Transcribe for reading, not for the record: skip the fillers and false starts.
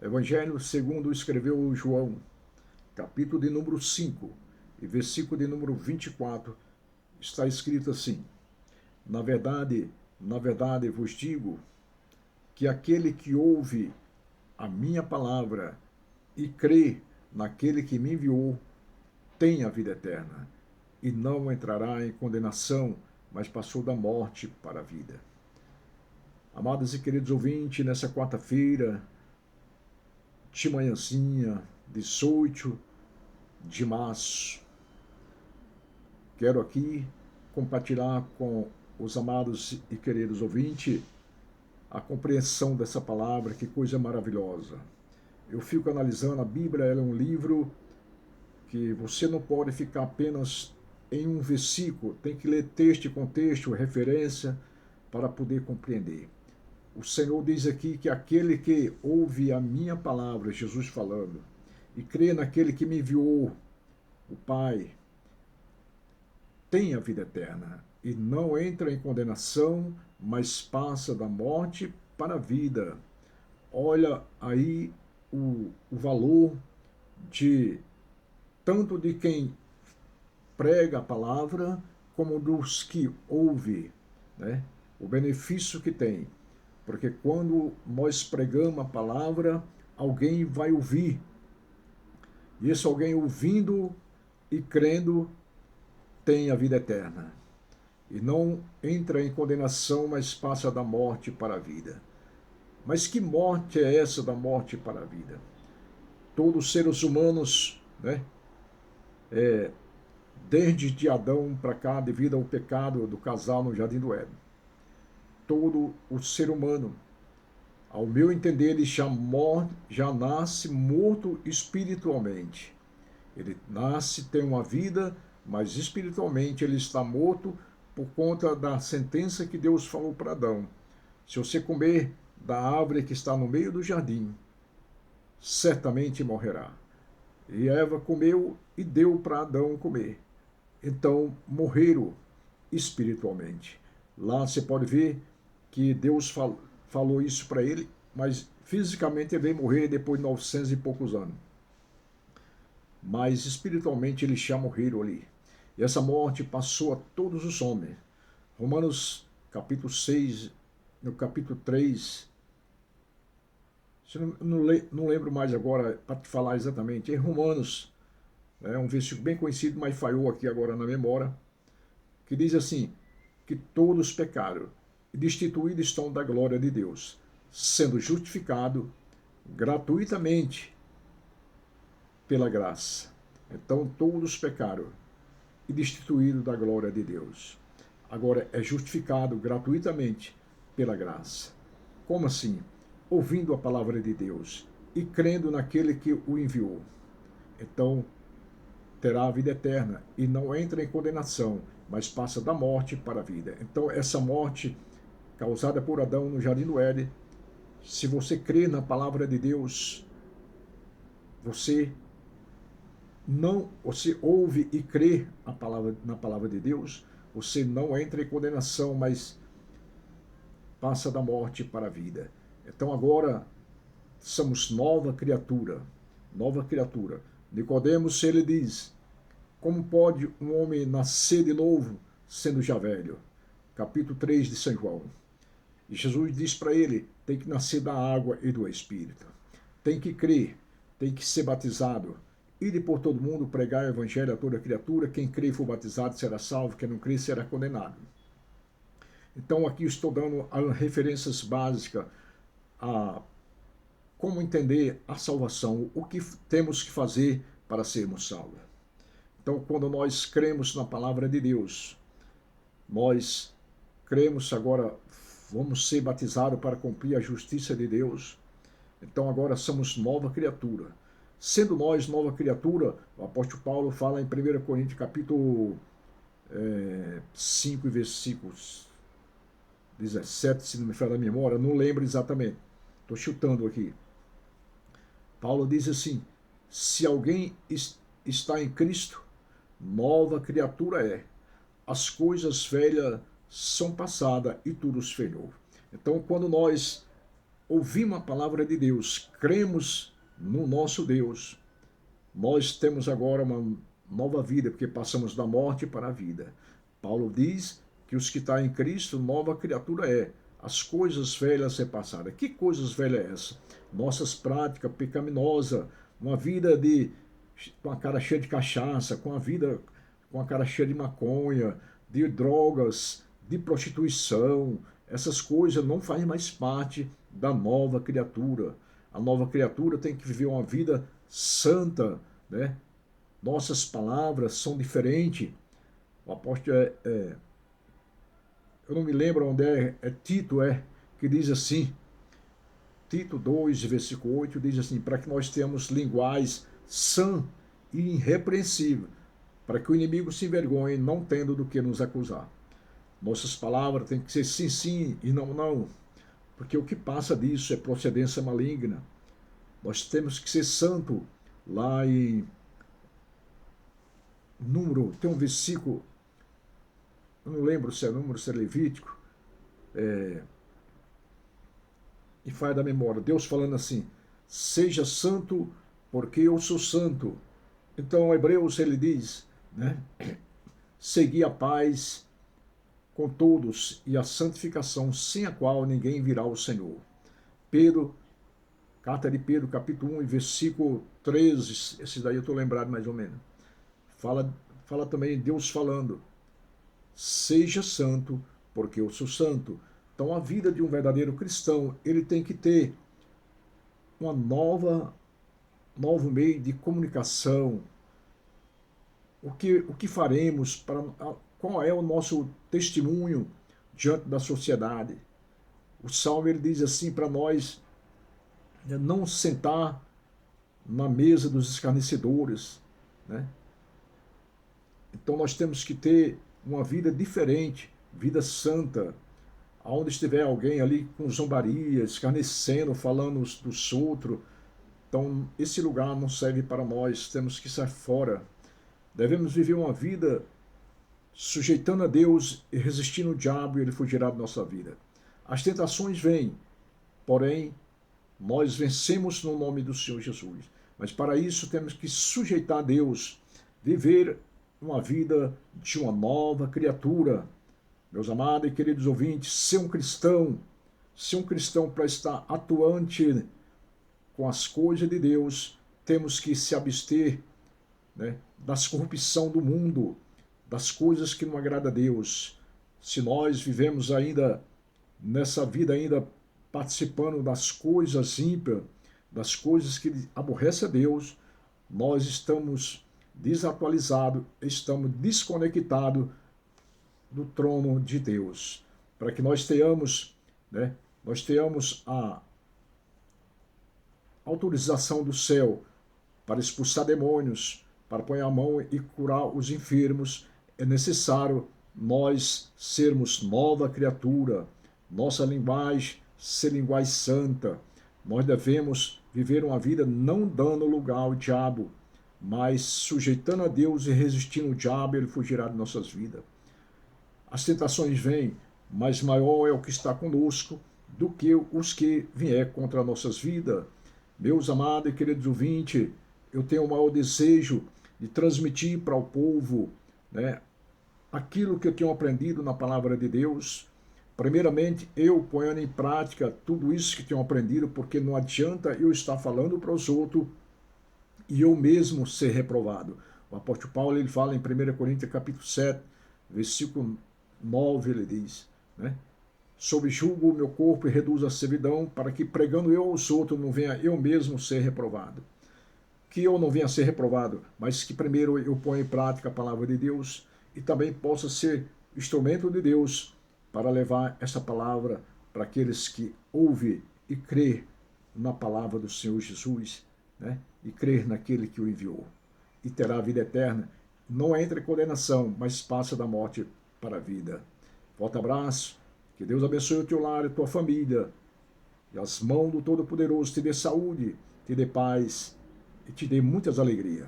Evangelho segundo escreveu João, capítulo de número 5 e versículo de número 24, está escrito assim: na verdade vos digo que aquele que ouve a minha palavra e crê naquele que me enviou tem a vida eterna e não entrará em condenação, mas passou da morte para a vida. Amados e queridos ouvintes, nessa quarta-feira, de manhãzinha, 18 de março, quero aqui compartilhar com os amados e queridos ouvintes a compreensão dessa palavra, que coisa maravilhosa. Eu fico analisando, a Bíblia ela é um livro que você não pode ficar apenas em um versículo, tem que ler texto e contexto, referência, para poder compreender. O Senhor diz aqui que aquele que ouve a minha palavra, Jesus falando, e crê naquele que me enviou, o Pai, tem a vida eterna e não entra em condenação, mas passa da morte para a vida. Olha aí o valor de tanto de quem prega a palavra como dos que ouve, né? O benefício que tem. Porque quando nós pregamos a palavra, alguém vai ouvir. E esse alguém ouvindo e crendo tem a vida eterna. E não entra em condenação, mas passa da morte para a vida. Mas que morte é essa da morte para a vida? Todos os seres humanos, né? Desde de Adão para cá, devido ao pecado do casal no Jardim do Éden. Todo o ser humano, ao meu entender, ele já nasce morto espiritualmente. Ele nasce, tem uma vida, mas espiritualmente ele está morto por conta da sentença que Deus falou para Adão. Se você comer da árvore que está no meio do jardim, certamente morrerá. E Eva comeu e deu para Adão comer. Então morreram espiritualmente. Lá você pode ver que Deus falou isso para ele, mas fisicamente ele veio morrer depois de 900 e poucos anos. Mas espiritualmente eles já morreram ali. E essa morte passou a todos os homens. Romanos capítulo 6, no capítulo 3, não lembro mais agora para te falar exatamente, em Romanos, é um versículo bem conhecido, mas falhou aqui agora na memória, que diz assim, que todos pecaram e destituídos estão da glória de Deus, sendo justificado gratuitamente pela graça. Então todos pecaram e destituídos da glória de Deus. Agora é justificado gratuitamente pela graça. Como assim? Ouvindo a palavra de Deus e crendo naquele que o enviou. Então terá a vida eterna e não entra em condenação, mas passa da morte para a vida. Então essa morte causada por Adão no Jardim do Éden, se você crê na palavra de Deus, você ouve e crê na palavra de Deus, você não entra em condenação, mas passa da morte para a vida. Então agora somos nova criatura, nova criatura. Nicodemos, ele diz, como pode um homem nascer de novo sendo já velho? Capítulo 3 de São João. E Jesus diz para ele, tem que nascer da água e do Espírito. Tem que crer, tem que ser batizado. Ir por todo mundo, pregar o evangelho a toda criatura. Quem crê e for batizado será salvo, quem não crê será condenado. Então aqui estou dando referências básicas a como entender a salvação, o que temos que fazer para sermos salvos. Então, quando nós cremos na palavra de Deus, nós cremos agora, vamos ser batizados para cumprir a justiça de Deus. Então, agora somos nova criatura. Sendo nós nova criatura, o apóstolo Paulo fala em 1 Coríntios capítulo 5, versículos 17, se não me falha a memória, não lembro exatamente, estou chutando aqui. Paulo diz assim, se alguém está em Cristo, nova criatura é. As coisas velhas são passadas e tudo se fez novo. Então, quando nós ouvimos a palavra de Deus, cremos no nosso Deus, nós temos agora uma nova vida, porque passamos da morte para a vida. Paulo diz que os que estão em Cristo, nova criatura é. As coisas velhas se passaram. Que coisas velhas é essa? Nossas práticas pecaminosas, uma vida com a cara cheia de cachaça, com a cara cheia de maconha, de drogas, de prostituição. Essas coisas não fazem mais parte da nova criatura. A nova criatura tem que viver uma vida santa, né? Nossas palavras são diferentes. O apóstolo eu não me lembro onde Tito que diz assim, Tito 2, versículo 8, diz assim, para que nós tenhamos linguagem sã e irrepreensível, para que o inimigo se envergonhe, não tendo do que nos acusar. Nossas palavras têm que ser sim, sim e não, não, porque o que passa disso é procedência maligna. Nós temos que ser santo. Lá em Número, tem um versículo, eu não lembro se é Número, se é Levítico, e faz da memória, Deus falando assim, seja santo porque eu sou santo. Então, Hebreus, ele diz, né, segui a paz com todos e a santificação, sem a qual ninguém virá ao Senhor. Pedro, carta de Pedro, capítulo 1, versículo 13, esse daí eu estou lembrado mais ou menos. Fala também Deus falando, seja santo, porque eu sou santo. Então a vida de um verdadeiro cristão, ele tem que ter uma novo meio de comunicação. O que faremos, qual é o nosso testemunho diante da sociedade? O Salmo ele diz assim para nós, não sentar na mesa dos escarnecedores, né? Então nós temos que ter uma vida diferente, vida santa. Aonde estiver alguém ali com zombaria, escarnecendo, falando dos outros, então esse lugar não serve para nós, temos que sair fora. Devemos viver uma vida sujeitando a Deus e resistindo ao diabo e ele fugirá da nossa vida. As tentações vêm, porém nós vencemos no nome do Senhor Jesus. Mas para isso temos que sujeitar a Deus, viver uma vida de uma nova criatura. Meus amados e queridos ouvintes, ser um cristão para estar atuante com as coisas de Deus, temos que se abster, né, das corrupção do mundo, das coisas que não agradam a Deus. Se nós vivemos ainda nessa vida ainda participando das coisas ímpias, das coisas que aborrecem a Deus, nós estamos desatualizados, estamos desconectados do trono de Deus. Para que nós tenhamos, né, a autorização do céu para expulsar demônios, para pôr a mão e curar os enfermos, é necessário nós sermos nova criatura, nossa linguagem ser linguagem santa. Nós devemos viver uma vida não dando lugar ao diabo, mas sujeitando a Deus e resistindo ao diabo, ele fugirá de nossas vidas. As tentações vêm, mas maior é o que está conosco do que os que vier contra nossas vidas. Meus amados e queridos ouvintes, eu tenho o maior desejo de transmitir para o povo, né, aquilo que eu tenho aprendido na palavra de Deus. Primeiramente, eu ponhando em prática tudo isso que tenho aprendido, porque não adianta eu estar falando para os outros e eu mesmo ser reprovado. O apóstolo Paulo ele fala em 1 Coríntios capítulo 7, versículo 9, ele diz, né? Subjugo o meu corpo e reduzo a servidão, para que pregando eu aos outros não venha eu mesmo ser reprovado. Que eu não venha ser reprovado, mas que primeiro eu ponha em prática a palavra de Deus e também possa ser instrumento de Deus para levar essa palavra para aqueles que ouvem e crê na palavra do Senhor Jesus, né? E crer naquele que o enviou. E terá a vida eterna. Não entra em condenação, mas passa da morte para a vida. Forte abraço. Que Deus abençoe o teu lar e a tua família. E as mãos do Todo-Poderoso te dê saúde, te dê paz e te dê muitas alegrias.